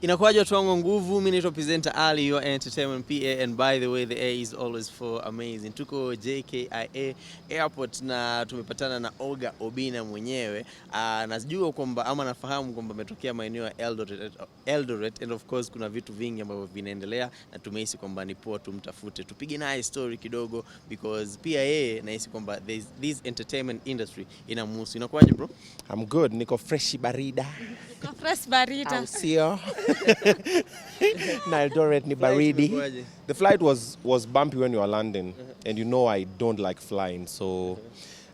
Inakuwaje watu wangu nguvu, mimi naitwa presenter Ali, your entertainment PA, and by the way the A is always for amazing. Tuko JKIA airport na tumepatana na Obinna mwenyewe. Najua kwamba ama nafahamu kwamba ametokea maeneo ya Eldoret, and of course kuna vitu vingi ambavyo vinaendelea na tumehisi kwamba ni poa tumtafute. Tupige naye story kidogo because pia yeye nahisi kwamba this entertainment industry inamhusu. Inakuwaje bro? I'm good, niko fresh barida. Niko fresh barida. Au sio? Na Eldoret ni baridi. The flight was bumpy when you were landing, and you know I don't like flying, so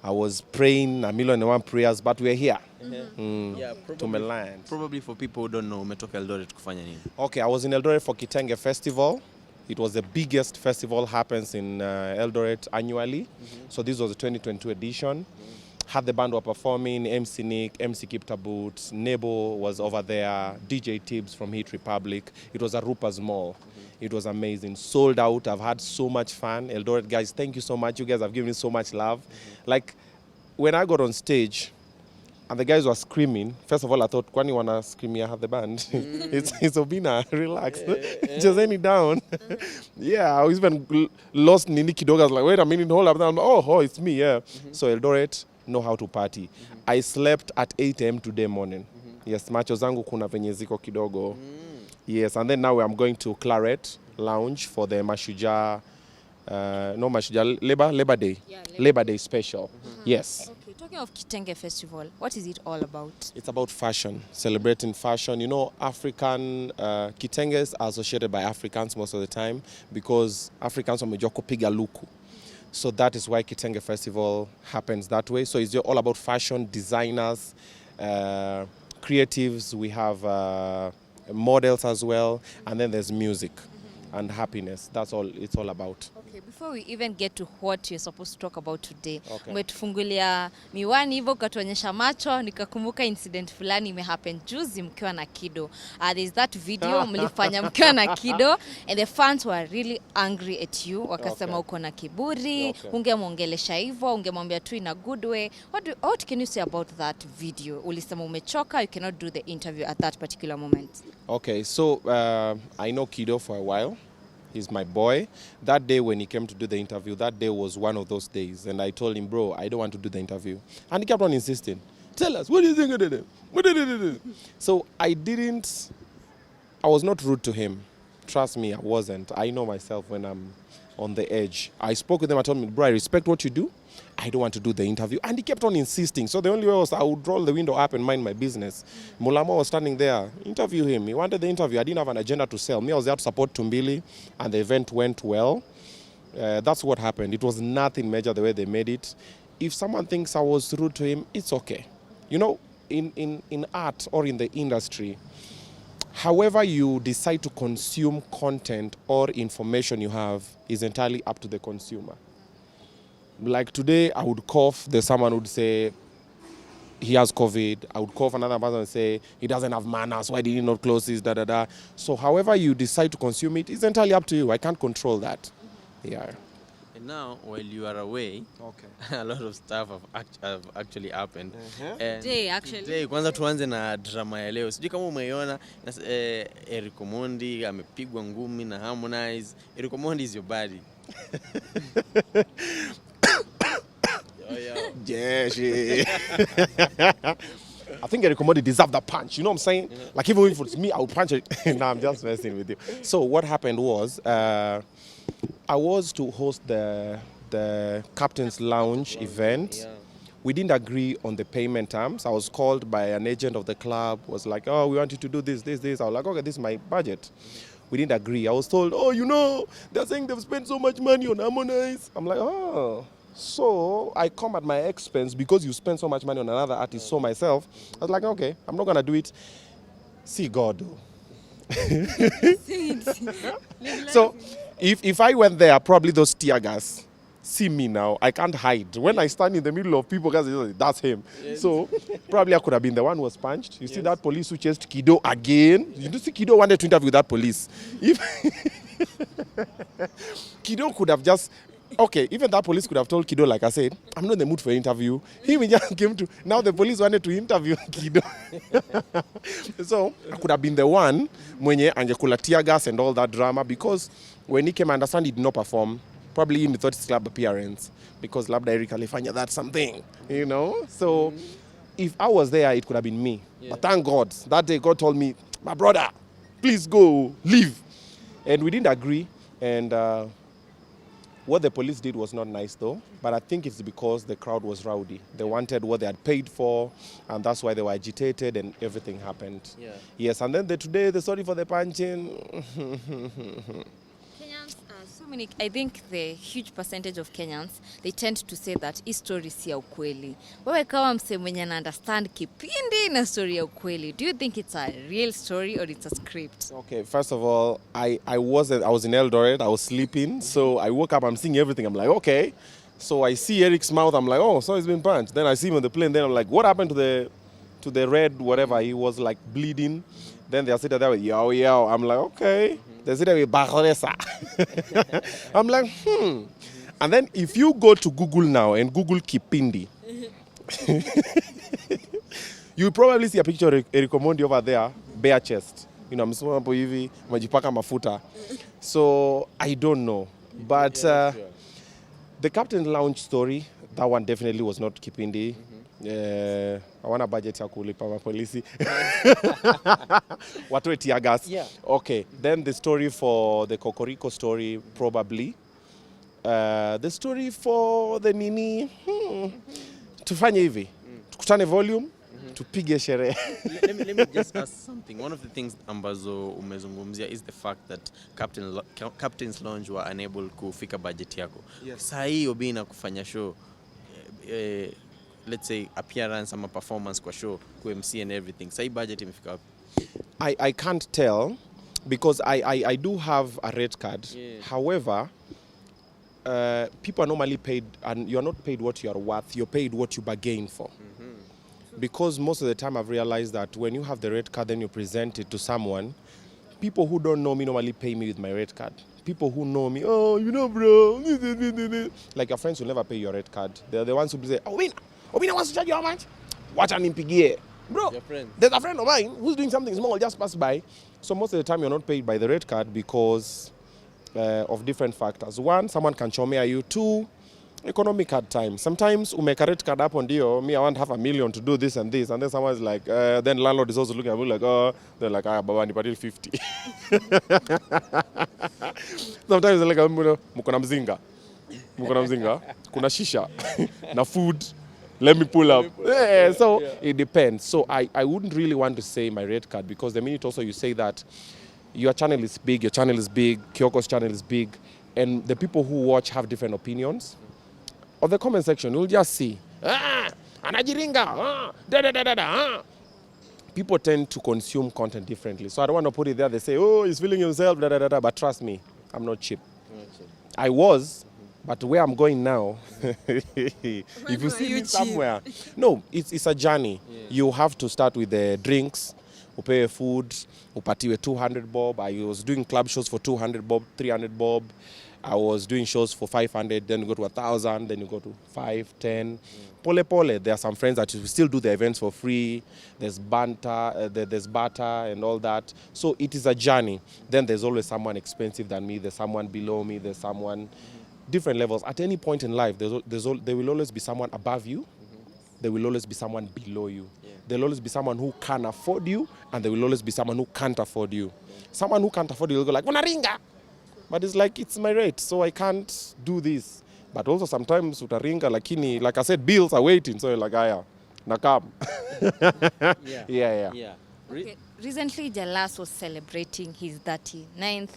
I was praying a million and one prayers, but we're here. Yeah, to land. Probably for people who don't know, umetoka Eldoret kufanya nini? Okay, I was in Eldoret for Kitenge Festival. It was the biggest festival happens in Eldoret annually. So this was the 2022 edition. Had the band were performing, MC Nick, MC Kiptabut, Nebo was over there, DJ Tibbs from Hit Republic. It was at Ruper's Mall. It was amazing. Sold out. I've had so much fun. Eldoret guys, thank you so much. You guys have given me so much love. Like, when I got on stage, and the guys were screaming, first of all, I thought, kwani wana scream at the band? It's Obinna, relax. Just any down. Yeah, I even lost Nini Kidogo. I was like, wait a minute, hold up. Oh, it's me, yeah. So Eldoret know how to party. I slept at 8 a.m. today morning. Yes, macho zangu kuna venye ziko kidogo. Yes, and then now I'm going to Claret Lounge for the Mashujaa, Labor Day. Yeah, Labor Day special. Yes. Okay, talking of Kitenge Festival, what is it all about? It's about fashion, celebrating fashion. You know, African Kitenges are associated by Africans most of the time because Africans wamejua kupiga luku. So that is why Kitenge Festival happens that way. So it's all about fashion, designers, creatives. We have models as well, and then there's music and happiness. That's all it's all about. Okay, before we even get to what you're supposed to talk about today, okay. Umetufungulia miwani hivyo ukatuonyesha macho, nikakumbuka incident fulani imehappen juzi mkiwa na Kido. There's that video mlifanya mkiwa na Kido, and the fans were really angry at you. Wakasema uko na kiburi, ungemwongelesha hivyo, ungemwambia tu in a good way. What can you say about that video? Ulisema umechoka, you cannot do the interview at that particular moment. Okay, so I know Kido for a while. He's my boy. That day when he came to do the interview, that day was one of those days. And I told him, bro, I don't want to do the interview. And he kept on insisting, tell us, what do you think of it? So I was not rude to him. Trust me, I wasn't. I know myself when I'm on the edge. I spoke with him, I told him, bro, I respect what you do. I don't want to do the interview. And he kept on insisting. So the only way was I would roll the window up and mind my business. Mulamo was standing there. Interview him. He wanted the interview. I didn't have an agenda to sell. Me, I was there to support Tumbili, and the event went well. That's what happened. It was nothing major the way they made it. If someone thinks I was rude to him, it's okay. You know, in art or in the industry, however you decide to consume content or information you have is entirely up to the consumer. Like today, I would cough, there's someone who would say he has COVID. I would cough, another person would say he doesn't have manners, why did he not close this, da. So however you decide to consume it is entirely up to you. I can't control that. Yeah. And now, while you are away, a lot of stuff have actually happened. Today, kwanza tuanze na drama ya leo. Sijui kama umeiona, Eric Omondi amepigwa ngumi na Harmonize. Eric Omondi is your buddy. Yeah, shit. I think Eric Omondi deserved that punch. You know what I'm saying? Like even if it's me, I would punch it. Nah, I'm just messing with you. So what happened was, I was to host the Captain's Lounge event. Yeah. We didn't agree on the payment terms. I was called by an agent of the club. Was like, oh, we want you to do this. I was like, okay, this is my budget. We didn't agree. I was told, oh, you know, they're saying they've spent so much money on Harmonize. I'm like, oh. So I come at my expense because you spend so much money on another artist, so myself. I was like, okay, I'm not going to do it. See God, though. So if I went there, probably those tear gas. See me now, I can't hide. When I stand in the middle of people, guys, that's him. Yes. So probably I could have been the one who was punched. You see that police who chased Kido again? You do see Kido wanted to interview that police. If Kido could have just Okay, even that police could have told Kido, like I said, I'm not in the mood for an interview. He just came to, now the police wanted to interview Kido. So, I could have been the one, mwenye angekula tear gas and all that drama, because when he came, I understand he did not perform. Probably he thought it's club appearance, because labda Eric alifanya that's something, you know? So, if I was there, it could have been me. Yeah. But thank God, that day God told me, my brother, please go, leave. And we didn't agree, and what the police did was not nice though, but I think it's because the crowd was rowdy. They wanted what they had paid for, and that's why they were agitated and everything happened. Yeah. Yes, and then today, the sorry for the punching. Kenyans, I think the huge percentage of Kenyans, they tend to say that hii story si ya ukweli. Wewe kama mse mwenye na understand kipindi na story ya ukweli, do you think it's a real story or it's a script? Okay, first of all, I was in Eldoret, I was sleeping, so I woke up, I'm seeing everything, I'm like, okay. So I see Eric's mouth, I'm like, oh, so he's been punched. Then I see him on the plane, then I'm like, what happened to the red, whatever, he was like bleeding. Then they are sitting there with yo, yo. I'm like, okay. They sit there with Bahresa. I'm like, And then if you go to Google now and Google Kipindi, you probably see a picture of Eric Omondi over there, bare chest. You know, msoma hapo hivi, majipaka mafuta. So I don't know. But the Captain Lounge story, that one definitely was not Kipindi. I want a budget ya kulipa mapolisi. Watoe tear gas. Yeah. Okay. Then the story for the Kokoriko story, probably. The story for the Nini, tufanye hivi. Tukutane volume, tupige sherehe. Let me just ask something. One of the things ambazo umezungumzia is the fact that Captain's Lounge were unable kufika budget yako. Yes. Saa hii Obinna kufanya show, let's say appearance ama performance kwa show, kwa MC and everything. Saa hii budget imefika wapi? I can't tell because I do have a red card. Yeah. However, people are normally paid, and you're not paid what you're worth, you're paid what you bargain for. Because most of the time I've realized that when you have the red card, then you present it to someone, people who don't know me normally pay me with my red card. People who know me, oh, you know, bro, like your friends will never pay your red card. They're the ones who say, Obinna wants to charge you how much? Watch an impigie. Bro, there's a friend of mine who's doing something small, just pass by. So most of the time you're not paid by the red card because of different factors. One, someone can chomea you. Two, economic hard time. Sometimes we make a red card up on deal. Me, I want $500,000 to do this and this. And then someone's like, then landlord is also looking at me like, oh, they're like, baba, nipatie 50. Sometimes they're like, mukona mzinga. Kuna shisha. Na food. Let me pull up. Yeah, so it depends. So I wouldn't really want to say my red card because the minute also you say that your channel is big, Kyoko's channel is big, and the people who watch have different opinions. Of the comment section, you'll just see, anajiringa, People tend to consume content differently. So I don't want to put it there. They say, oh, he's feeling himself, but trust me, I'm not cheap. I was, but where I'm going now, if you see me somewhere, no, it's a journey. Yeah. You have to start with the drinks, upewe food, upatiwe 200 bob. I was doing club shows for 200 bob, 300 bob. I was doing shows for 500, then you go to 1,000, then you go to 5, 10. Pole. There are some friends that still do the events for free. There's banter, there's barter and all that. So it is a journey. Then there's always someone expensive than me. There's someone below me. There's someone different levels. At any point in life, there will always be someone above you. There will always be someone below you. Yeah. There will always be someone who can afford you, and there will always be someone who can't afford you. Yeah. Someone who can't afford you will go like, "Unaringa," but it's like it's my rate, so I can't do this. But also sometimes utaringa, like I said, bills are waiting, so you're like, aya, nakam. Yeah. Okay. Recently, Jalas was celebrating his 39th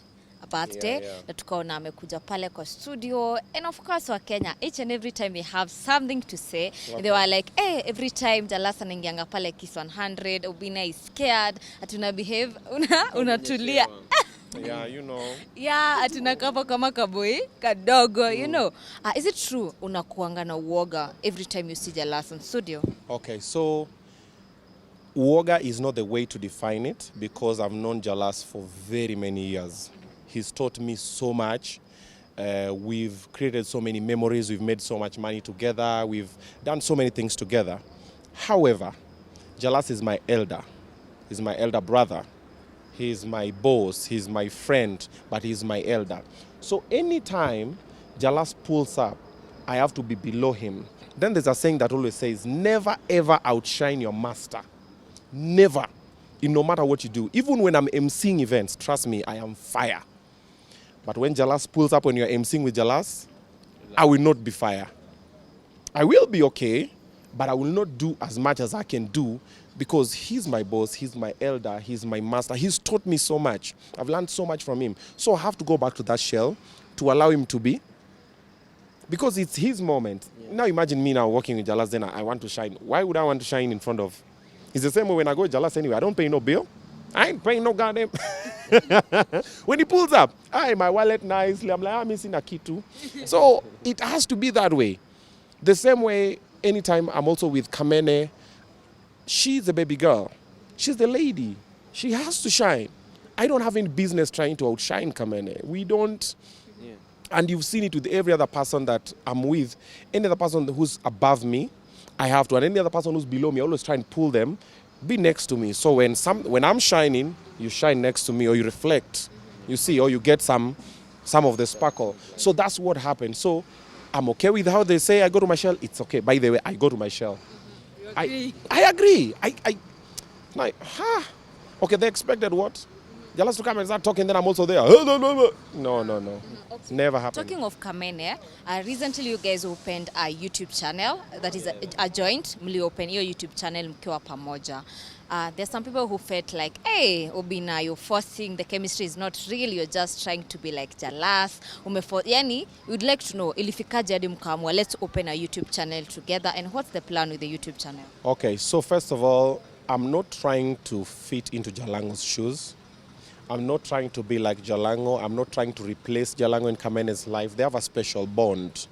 birthday. Na tukaona amekuja pale kwa studio, and of course wa Kenya, each and every time they have something to say. Okay. They were like, hey, every time Jalas anaingianga pale Kiss 100, Obinna is scared, atuna behave, unatulia. Yeah, you know. Yeah, atunakapa kama kaboi kadogo, you know. Is it true unakuanga na uoga every time you see Jalas on studio? Okay, so uoga is not the way to define it because I've known Jalas for very many years. He's taught me so much. We've created so many memories. We've made so much money together. We've done so many things together. However, Jalas is my elder. He's my elder brother. He's my boss. He's my friend, but he's my elder. So anytime Jalas pulls up, I have to be below him. Then there's a saying that always says, never ever outshine your master. Never. No matter what you do. Even when I'm emceeing events, trust me, I am fire. But when Jalas pulls up when you're emceeing with Jalas, I will not be fire. I will be okay, but I will not do as much as I can do because he's my boss, he's my elder, he's my master. He's taught me so much. I've learned so much from him. So I have to go back to that shell to allow him to be. Because it's his moment. Yeah. Now imagine me now working with Jalas, then I want to shine. Why would I want to shine in front of? It's the same way when I go with Jalas anyway. I don't pay no bill. I ain't paying no goddamn. When he pulls up, my wallet nicely, I'm like, I'm missing a key too. So it has to be that way. The same way, anytime I'm also with Kamene, she's a baby girl. She's the lady. She has to shine. I don't have any business trying to outshine Kamene. We don't. Yeah. And you've seen it with every other person that I'm with. Any other person who's above me, I have to. And any other person who's below me, I always try and pull them, be next to me. So when I'm shining, you shine next to me or you reflect. You see, or you get some of the sparkle. So that's what happened. So I'm okay with how they say I go to my shell. It's okay. By the way, I go to my shell. I agree. Okay, they expected what? Jalas to come and start talking, then I'm also there. No. Okay. Never happened. Talking of Kamene, recently you guys opened a YouTube channel that is a joint. Mli open your YouTube channel mkiwa pamoja. There's some people who felt like, hey, Obinna, you're forcing, the chemistry is not real, you're just trying to be like Jalas. Yani, we'd like to know, ilifikaje hadi mkaamua, let's open a YouTube channel together, and what's the plan with the YouTube channel? Okay, so first of all, I'm not trying to fit into Jalango's shoes. I'm not trying to be like Jalango. I'm not trying to replace Jalango in Kamene's life. They have a special bond.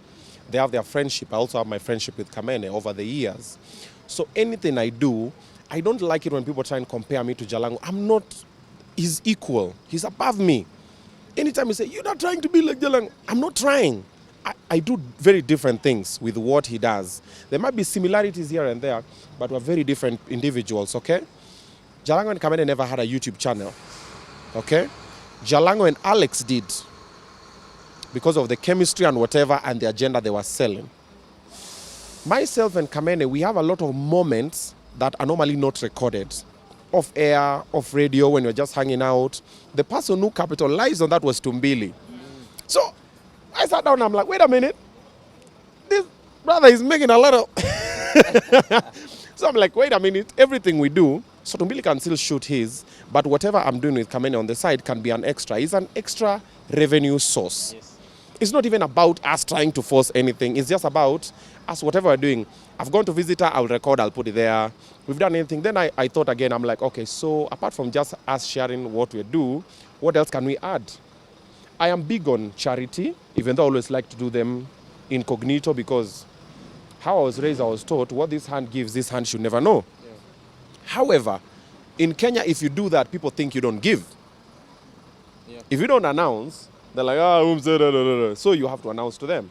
They have their friendship. I also have my friendship with Kamene over the years. So anything I do, I don't like it when people try and compare me to Jalango. I'm not his equal. He's above me. Anytime you say, you're not trying to be like Jalango, I'm not trying. I do very different things with what he does. There might be similarities here and there, but we're very different individuals, okay? Jalango and Kamene never had a YouTube channel. Okay? Jalango and Alex did because of the chemistry and whatever and the agenda they were selling. Myself and Kamene, we have a lot of moments that are normally not recorded. Off air, off radio, when you're just hanging out. The person who capitalized on that was Tumbili. So I sat down and I'm like, wait a minute. This brother is making a lot of... So I'm like, wait a minute. Everything we do, so Tumbili can still shoot his, but whatever I'm doing with Kamene on the side can be an extra. It's an extra revenue source. Yes. It's not even about us trying to force anything. It's just about us, whatever we're doing. I've gone to visit her, I'll record, I'll put it there. We've done anything. Then I thought again, I'm like, okay, so apart from just us sharing what we do, what else can we add? I am big on charity, even though I always like to do them incognito because how I was raised, I was taught what this hand gives, this hand should never know. Yeah. However, in Kenya, if you do that, people think you don't give. Yeah. If you don't announce, they're like, so you have to announce to them.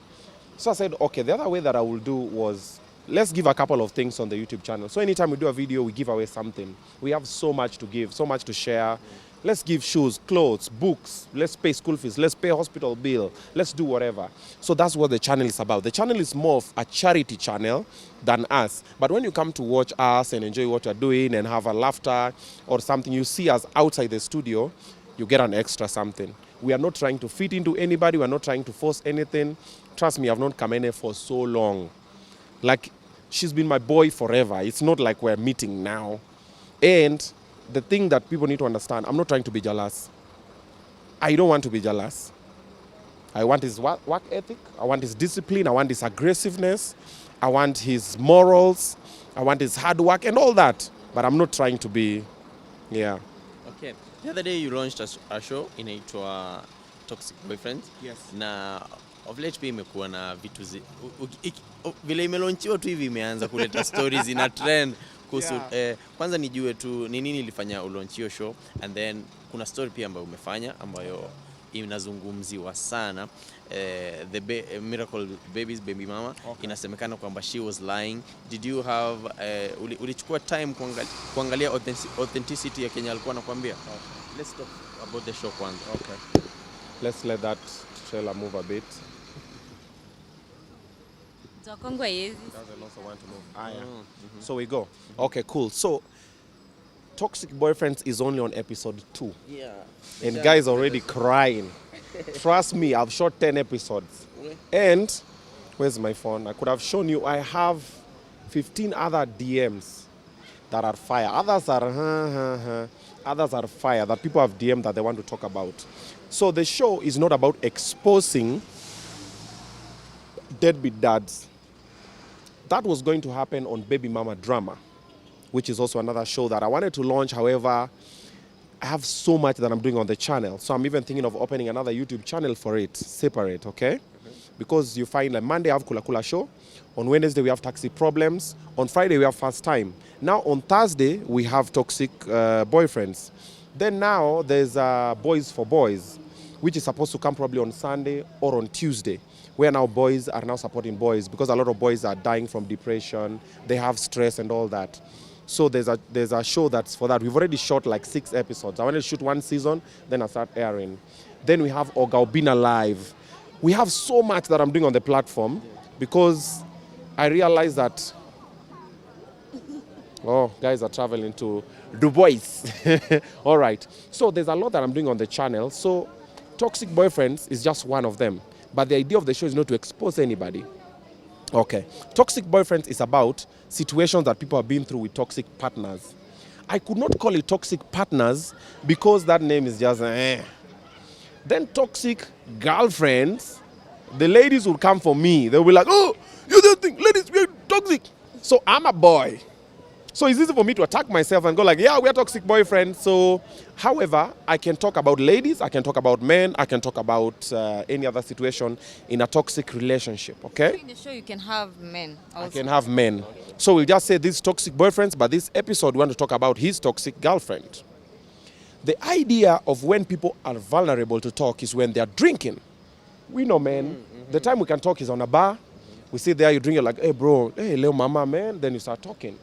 So I said, okay, the other way that I will do was, let's give a couple of things on the YouTube channel. So anytime we do a video, we give away something. We have so much to give, so much to share. Yeah. Let's give shoes, clothes, books. Let's pay school fees. Let's pay hospital bill. Let's do whatever. So that's what the channel is about. The channel is more of a charity channel than us. But when you come to watch us and enjoy what you're doing and have a laughter or something, you see us outside the studio, you get an extra something. We are not trying to fit into anybody. We're not trying to force anything. Trust me, I've known Kamene for so long. Like, she's been my boy forever. It's not like we're meeting now. And the thing that people need to understand, I'm not trying to be Jalas. I don't want to be Jalas. I want his work ethic. I want his discipline. I want his aggressiveness. I want his morals. I want his hard work and all that. But I'm not trying to be, yeah. Okay. The other day you launched a show inaitwa Toxic Boyfriend. Yes. Na of late pia imekuwa na vitu vile imelaunchiwa tu hivi imeanza kuleta stories ina trend kuhusu kwanza nijue tu ni nini ilifanya ulaunch hiyo show, and then kuna story pia ambayo umefanya ambayo inazungumziwa sana. The Miracle Babies baby mama, inasemekana kwamba she was lying. Did you have ulichukua time kuangalia authenticity ya Kenya alikuwa anakuambia? Let's talk about the show kwanza. Okay. Let's let that trailer move a bit. Doesn't also want to move. So we go. Okay, cool. So Toxic Boyfriends is only on episode 2. Yeah. And guys already crying. Trust me, I've shot 10 episodes. And where's my phone? I could have shown you. I have 15 other DMs that are fire. Others are fire that people have DM'd that they want to talk about. So the show is not about exposing deadbeat dads. That was going to happen on Baby Mama Drama, which is also another show that I wanted to launch. However, I have so much that I'm doing on the channel. So I'm even thinking of opening another YouTube channel for it, separate, okay? Because you find like Monday I have Kula Kula show. On Wednesday we have Taxi Problems. On Friday we have First Time. Now on Thursday we have Toxic Boyfriends. Then now there's Boys for Boys, which is supposed to come probably on Sunday or on Tuesday, where now boys are now supporting boys because a lot of boys are dying from depression. They have stress and all that. So there's a show that's for that. We've already shot like 6 episodes. I wanted to shoot 1 season, then I start airing. Then we have Obinna Live. We have so much that I'm doing on the platform because I realized that, guys are traveling to Dubois. All right. So there's a lot that I'm doing on the channel. So Toxic Boyfriends is just one of them. But the idea of the show is not to expose anybody. Okay. Toxic Boyfriends is about situations that people have been through with toxic partners. I could not call it Toxic Partners because that name is just Then Toxic Girlfriends, the ladies will come for me. They'll be like, oh, you don't think ladies, we're toxic. So I'm a boy. So it's easy for me to attack myself and go like, yeah, we're toxic boyfriends. So, however, I can talk about ladies, I can talk about men, I can talk about any other situation in a toxic relationship, okay? In the show you can have men also. I can have men. So we'll just say these toxic boyfriends, but this episode we want to talk about his toxic girlfriend. The idea of when people are vulnerable to talk is when they're drinking. We know, men, the time we can talk is on a bar. We sit there, you drink, you're like, hey, bro, hey, little mama, man. Then you start talking.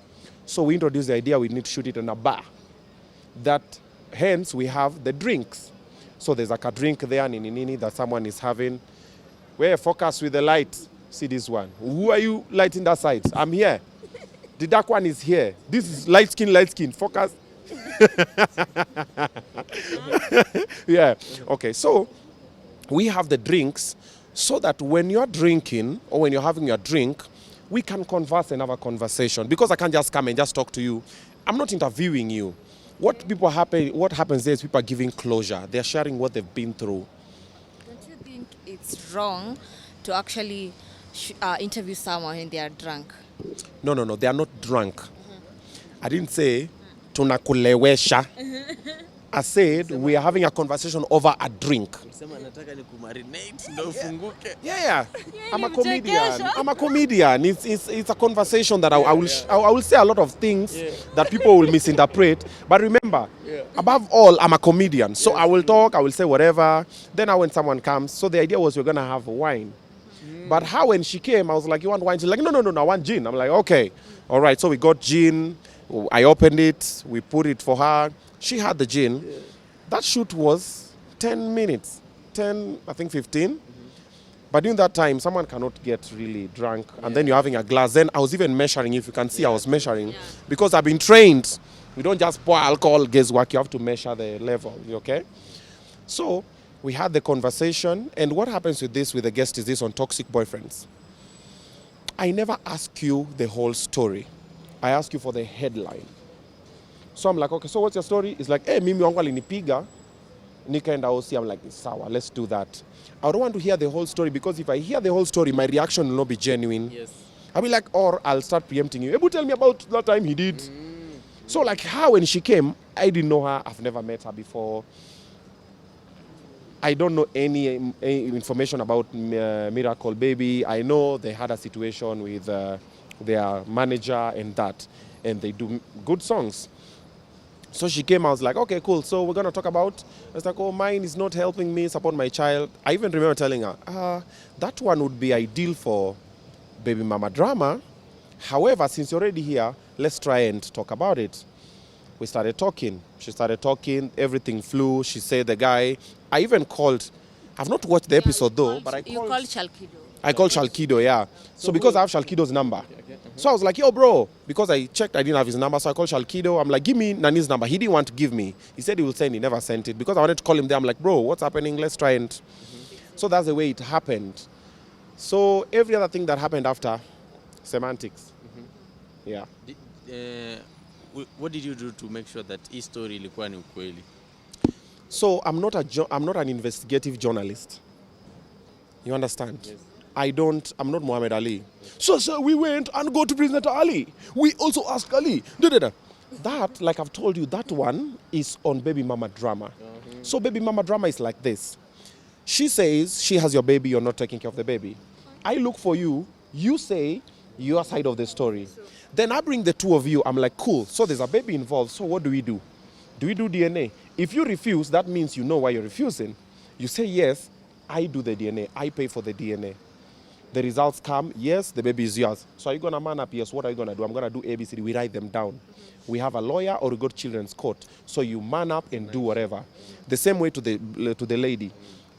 So we introduced the idea we need to shoot it in a bar. That, hence, we have the drinks. So there's like a drink there, nini, that someone is having. Where focus with the light. See this one. Who are you lighting that side? I'm here. The dark one is here. This is light skin, focus. Yeah, okay, so we have the drinks so that when you're drinking or when you're having your drink, we can converse and have a conversation because I can't just come and just talk to you. I'm not interviewing you. What happens there is people are giving closure. They're sharing what they've been through. Don't you think it's wrong to actually interview someone when they are drunk? No, they are not drunk. I didn't say tunakulewesha. I said we are having a conversation over a drink. Yeah. I'm a comedian. It's a conversation that I will say a lot of things that people will misinterpret. But remember, above all, I'm a comedian. So I will talk, I will say whatever. Then when someone comes, so the idea was we're going to have wine. But how when she came, I was like, you want wine? She's like, no, I want gin. I'm like, okay. All right, so we got gin. I opened it. We put it for her. She had the gin. That shoot was 10 minutes. 10, I think 15. But during that time, someone cannot get really drunk. And then you're having a glass. Then I was even measuring. If you can see, I was measuring. Because I've been trained. We don't just pour alcohol, guesswork. You have to measure the level. Okay? So we had the conversation. And what happens with the guest is this on Toxic Boyfriends. I never ask you the whole story. I ask you for the headline. So I'm like, okay, so what's your story? It's like, hey, mimi wangu alinipiga, nikaenda OC. I'm like, sawa, let's do that. I don't want to hear the whole story because if I hear the whole story, my reaction will not be genuine. Yes. I'll be like, or I'll start preempting you. Ebu, tell me about that time he did. So like her, when she came, I didn't know her. I've never met her before. I don't know any information about Miracle Baby. I know they had a situation with their manager and that, and they do good songs. So she came, I was like, okay, cool. So we're going to talk about, I was like, oh, mine is not helping me support my child. I even remember telling her, that one would be ideal for baby mama drama. However, since you're already here, let's try and talk about it. We started talking. She started talking. Everything flew. She said the guy. I even called. I've not watched the episode though, but You called Shalkido. I called Shalkido, yeah. So because I have Shalkido's number. So I was like, yo, bro, because I checked, I didn't have his number. So I called Shalkido. I'm like, give me Nani's number. He didn't want to give me. He said he will send. He never sent it. Because I wanted to call him there. I'm like, bro, what's happening? Let's try and... So that's the way it happened. So every other thing that happened after, semantics. Yeah. What did you do to make sure that hii story ilikuwa ni ukweli? So I'm not an investigative journalist. You understand? Yes. I'm not Muhammad Ali. So we went and go to President Ali. We also asked Ali. That, like I've told you, that one is on baby mama drama. So baby mama drama is like this. She says she has your baby, you're not taking care of the baby. I look for you, you say your side of the story. Then I bring the two of you, I'm like, cool, so there's a baby involved, so what do we do? Do we do DNA? If you refuse, that means you know why you're refusing. You say yes, I do the DNA, I pay for the DNA. The results come, yes, the baby is yours. So are you going to man up? Yes, what are you going to do? I'm going to do ABCD. We write them down. We have a lawyer or we go to children's court. So you man up and do whatever. The same way to the lady.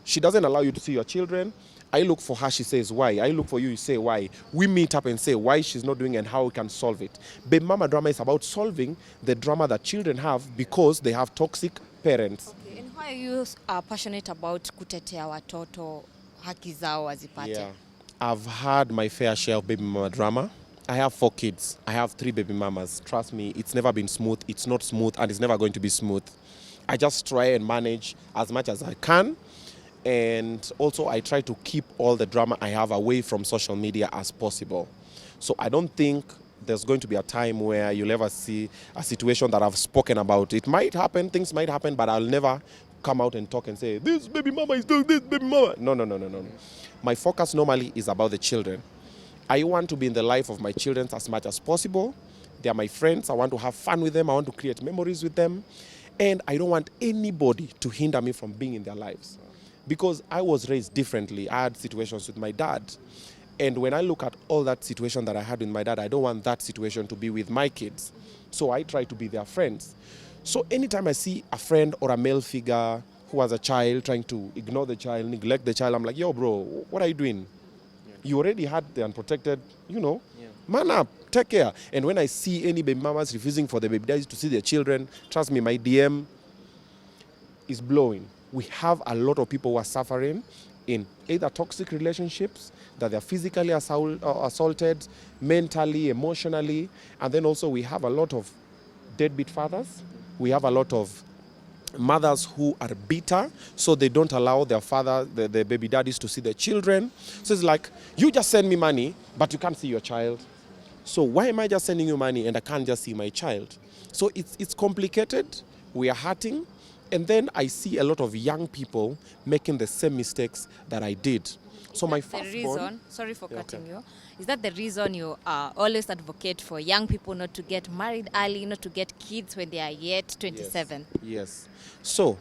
She doesn't allow you to see your children. I look for her, she says why. I look for you, you say why. We meet up and say why she's not doing and how we can solve it. Baby mama drama is about solving the drama that children have because they have toxic parents. Okay, and why are you passionate about kutetea watoto haki zao wazipate? Yeah. I've had my fair share of baby mama drama. I have 4 kids. I have 3 baby mamas. Trust me, it's never been smooth. It's not smooth and it's never going to be smooth. I just try and manage as much as I can. And also I try to keep all the drama I have away from social media as possible. So I don't think there's going to be a time where you'll ever see a situation that I've spoken about. It might happen, things might happen, but I'll never come out and talk and say, this baby mama is doing this, baby mama. No. My focus normally is about the children. I want to be in the life of my children as much as possible. They are my friends. I want to have fun with them. I want to create memories with them. And I don't want anybody to hinder me from being in their lives. Because I was raised differently. I had situations with my dad. And when I look at all that situation that I had with my dad, I don't want that situation to be with my kids. So I try to be their friends. So anytime I see a friend or a male figure who has a child trying to ignore the child, neglect the child, I'm like, yo, bro, what are you doing? Yeah. You already had the unprotected, man up, take care. And when I see any baby mamas refusing for the baby daddies to see their children, trust me, my DM is blowing. We have a lot of people who are suffering in either toxic relationships, that they're physically assaulted, mentally, emotionally, and then also we have a lot of deadbeat fathers. We have a lot of mothers who are bitter, so they don't allow their father, the baby daddies, to see their children. So it's like, you just send me money, but you can't see your child. So why am I just sending you money and I can't just see my child? So it's complicated. We are hurting. And then I see a lot of young people making the same mistakes that I did. So my first reason, sorry for cutting you, is that the reason you always advocate for young people not to get married early, not to get kids when they are yet 27? Yes. So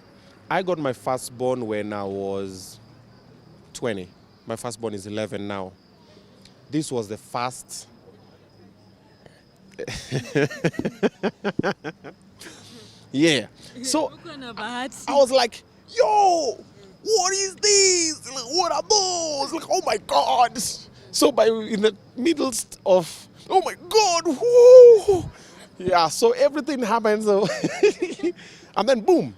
I got my firstborn when I was 20. My firstborn is 11 now. This was the first... Yeah. So I was like, yo, what is this? Like, what are those? Like, oh my God. So in the middle of, oh my God, whoo. Yeah, so everything happens. So and then boom,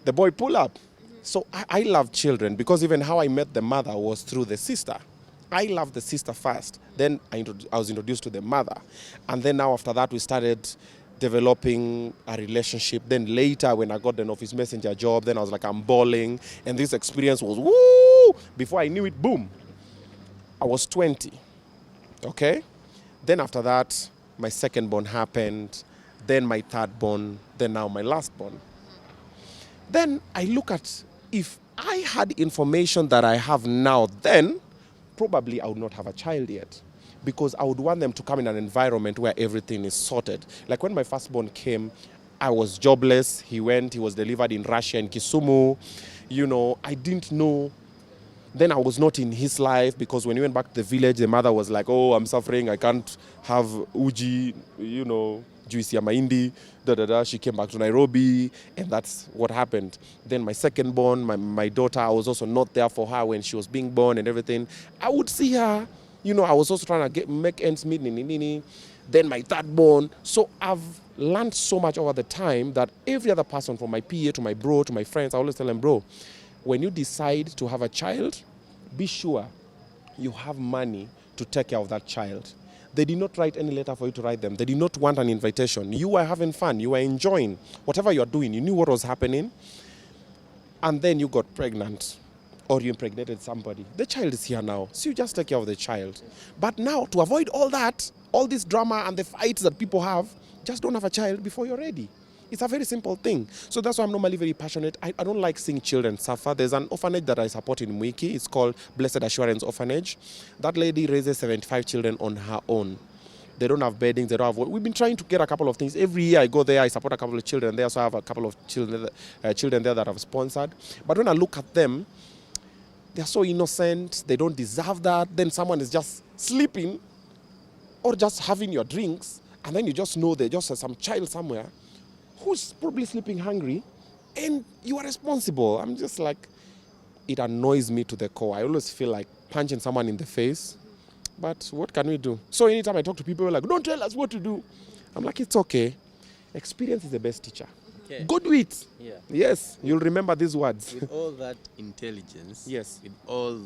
the boy pull up. So I love children because even how I met the mother was through the sister. I loved the sister first. Then I was introduced to the mother. And then now after that, we started developing a relationship. Then later, when I got the office messenger job, then I was like, I'm balling. And this experience was, woo! Before I knew it, boom. I was 20. Okay? Then after that, my second born happened. Then my third born. Then now my last born. Then I look at, if I had information that I have now, then probably I would not have a child yet. Because I would want them to come in an environment where everything is sorted. Like when my firstborn came, I was jobless. He was delivered in Russia, in Kisumu. You know, I didn't know. Then I was not in his life because when he went back to the village, the mother was like, oh, I'm suffering. I can't have uji, you know, juice ya mahindi, da. She came back to Nairobi, and that's what happened. Then my second born, my daughter, I was also not there for her when she was being born and everything. I would see her, you know, I was also trying to make ends meet, nini. Then my third born. So I've learned so much over the time that every other person, from my PA to my bro to my friends, I always tell them, bro, when you decide to have a child, be sure you have money to take care of that child. They did not write any letter for you to write them. They did not want an invitation. You were having fun. You were enjoying whatever you are doing. You knew what was happening. And then you got pregnant or you impregnated somebody. The child is here now. So you just take care of the child. But now, to avoid all that, all this drama and the fights that people have, just don't have a child before you're ready. It's a very simple thing. So that's why I'm normally very passionate. I don't like seeing children suffer. There's an orphanage that I support in Mwiki. It's called Blessed Assurance Orphanage. That lady raises 75 children on her own. They don't have beddings. They don't have. We've been trying to get a couple of things. Every year I go there, I support a couple of children there. So I have a couple of children there that I've sponsored. But when I look at them, they're so innocent. They don't deserve that. Then someone is just sleeping or just having your drinks. And then you just know there's just some child somewhere who's probably sleeping hungry, and you are responsible. I'm just like, it annoys me to the core. I always feel like punching someone in the face, but what can we do? So anytime I talk to people, like, don't tell us what to do. I'm like, it's okay. Experience is the best teacher. Okay. Go do it. Yeah. Yes, you'll remember these words. With all that intelligence, yes, with all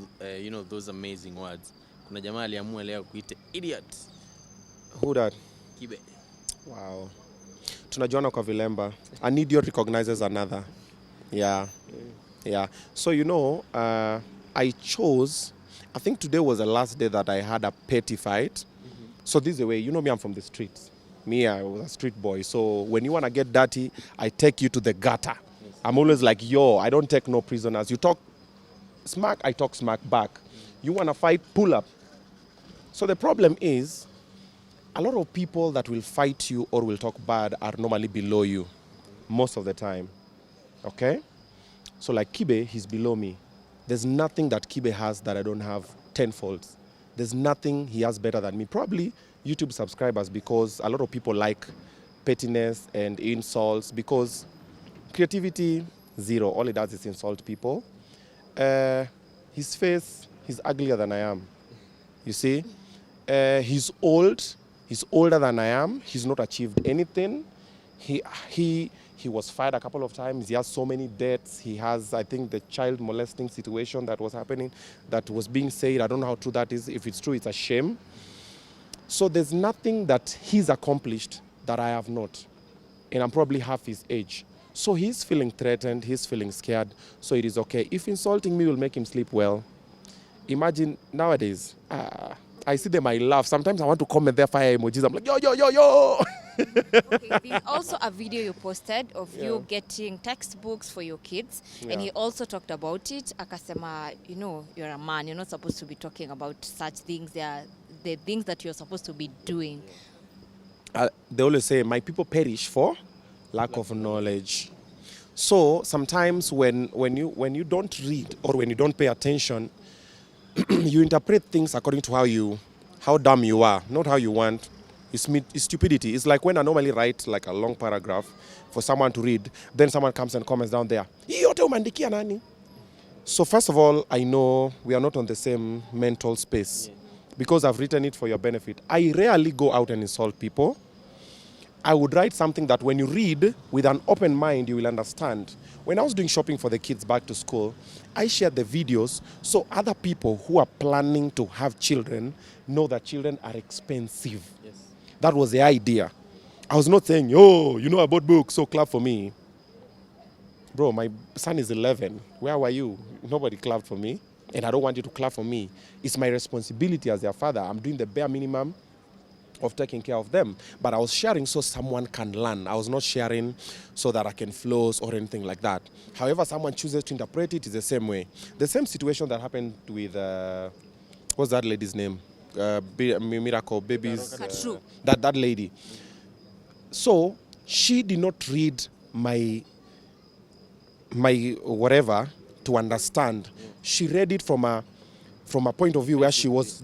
those amazing words, kuna jamaa aliamua leo kuite idiot. Who that? Kibe. Wow. Tunajuana kwa vilemba. An idiot recognizes another. Yeah. Yeah. So, I chose, I think today was the last day that I had a petty fight. Mm-hmm. So this is the way, me, I'm from the streets. Me, I was a street boy. So when you want to get dirty, I take you to the gutter. Yes. I'm always like, I don't take no prisoners. You talk smack, I talk smack back. Mm-hmm. You want to fight, pull up. So the problem is, a lot of people that will fight you or will talk bad are normally below you most of the time, okay? So like Kibe, he's below me. There's nothing that Kibe has that I don't have tenfold. There's nothing he has better than me. Probably YouTube subscribers, because a lot of people like pettiness and insults, because creativity, zero. All he does is insult people. His face, he's uglier than I am. You see? He's old. He's older than I am. He's not achieved anything. He was fired a couple of times. He has so many debts. He has, I think, the child molesting situation that was happening, that was being said. I don't know how true that is. If it's true, it's a shame. So there's nothing that he's accomplished that I have not. And I'm probably half his age. So he's feeling threatened. He's feeling scared. So it is okay. If insulting me will make him sleep well, imagine nowadays, I see them, I laugh. Sometimes I want to comment their fire emojis. I'm like, yo. Okay, there's also a video you posted of you getting textbooks for your kids. Yeah. And he also talked about it. Akasema, you're a man. You're not supposed to be talking about such things. They are the things that you're supposed to be doing. They always say, my people perish for lack of knowledge. So sometimes when you don't read or when you don't pay attention, you interpret things according to how dumb you are, not how you want. It's stupidity. It's like when I normally write like a long paragraph for someone to read, then someone comes and comments down there, yote umeandikia nani? So first of all, I know we are not on the same mental space because I've written it for your benefit. I rarely go out and insult people. I would write something that when you read with an open mind, you will understand. When I was doing shopping for the kids back to school, I shared the videos so other people who are planning to have children know that children are expensive. Yes. That was the idea. I was not saying, I bought books, so clap for me. Bro, my son is 11. Where were you? Nobody clapped for me. And I don't want you to clap for me. It's my responsibility as their father. I'm doing the bare minimum of taking care of them. But I was sharing so someone can learn. I was not sharing so that I can floss or anything like that. However, someone chooses to interpret it is the same way. The same situation that happened with, what's that lady's name? Miracle Babies. Katrue. That lady. So she did not read my whatever to understand. She read it from a point of view where she was,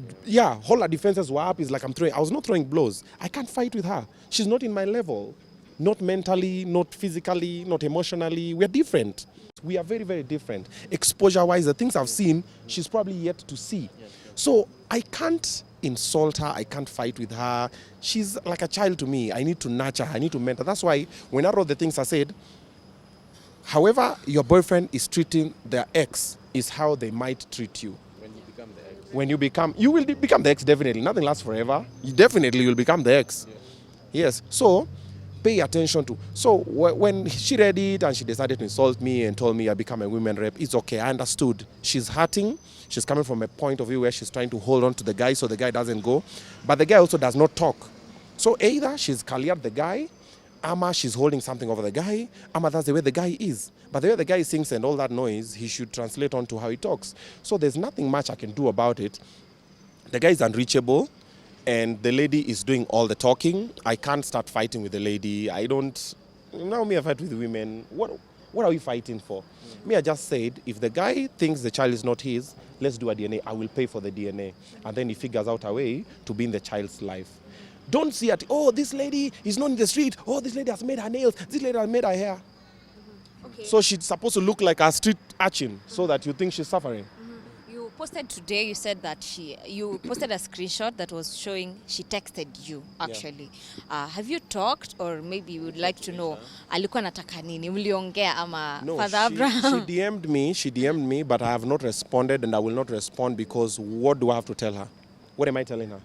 all her defenses were up. It's like I was not throwing blows. I can't fight with her. She's not in my level. Not mentally, not physically, not emotionally. We're different. We are very, very different. Exposure-wise, the things I've seen, she's probably yet to see. So I can't insult her. I can't fight with her. She's like a child to me. I need to nurture her. I need to mentor. That's why when I wrote the things I said, however your boyfriend is treating their ex is how they might treat you. You will become the ex, definitely. Nothing lasts forever. You definitely will become the ex. Yes. So pay attention to. So when she read it and she decided to insult me and told me I become a women rep, it's okay. I understood. She's hurting. She's coming from a point of view where she's trying to hold on to the guy so the guy doesn't go. But the guy also does not talk. So either she's cleared the guy, ama she's holding something over the guy, ama that's the way the guy is. But the way the guy sings and all that noise, he should translate onto how he talks. So there's nothing much I can do about it. The guy is unreachable, and the lady is doing all the talking. I can't start fighting with the lady. I fight with women. What are we fighting for? Me, I just said, if the guy thinks the child is not his, let's do a DNA. I will pay for the DNA. And then he figures out a way to be in the child's life. Don't see it, oh, this lady is not in the street. Oh, this lady has made her nails. This lady has made her hair. Okay. So she's supposed to look like a street urchin so that you think she's suffering. You posted today, you said that you posted a screenshot that was showing she texted you, actually. Yeah. Have you talked, or maybe you would like to know, alikuwa nataka nini? Mliongea ama Father Abraham? She DM'd me, but I have not responded, and I will not respond because what do I have to tell her? What am I telling her?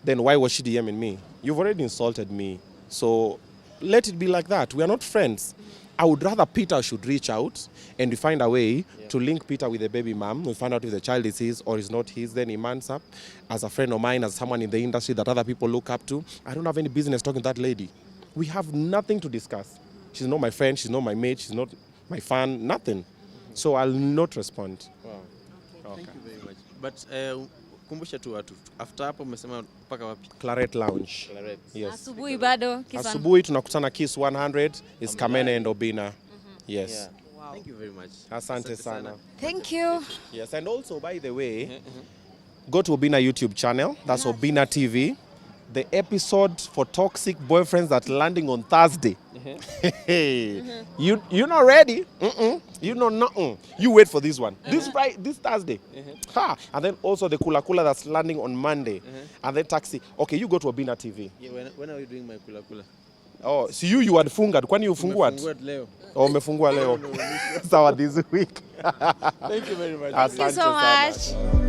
Then why was she DMing me? You've already insulted me. So let it be like that. We are not friends. I would rather Peter should reach out and we find a way to link Peter with the baby mom. We find out if the child is his or is not his. Then he mans up as a friend of mine, as someone in the industry that other people look up to. I don't have any business talking to that lady. We have nothing to discuss. She's not my friend. She's not my mate. She's not my fan. Nothing. So I'll not respond. Wow. Okay. Thank you very much. But kumbusha tu watu. After hapo umesema mpaka wapi? Claret Lounge. Claret. Yes. Asubuhi bado. Asubuhi tunakutana Kiss 100 is Kamene and Obinna. Yes. Yeah. Wow. Thank you very much. Asante sana. Thank you. Yes, and also by the way, go to Obinna YouTube channel. That's Obinna TV. The episode for toxic boyfriends that landing on Thursday. You're not ready. You know nothing. You wait for this one. This Thursday. And then also the Kula Kula that's landing on Monday. And then taxi. Okay, you go to Obinna TV. Yeah, when are you doing my Kula Kula? Oh, so you had funga. Kwani you fungu what? Leo. Oh, umefungua leo. Sawa this week. Thank you very much. Thank you so much.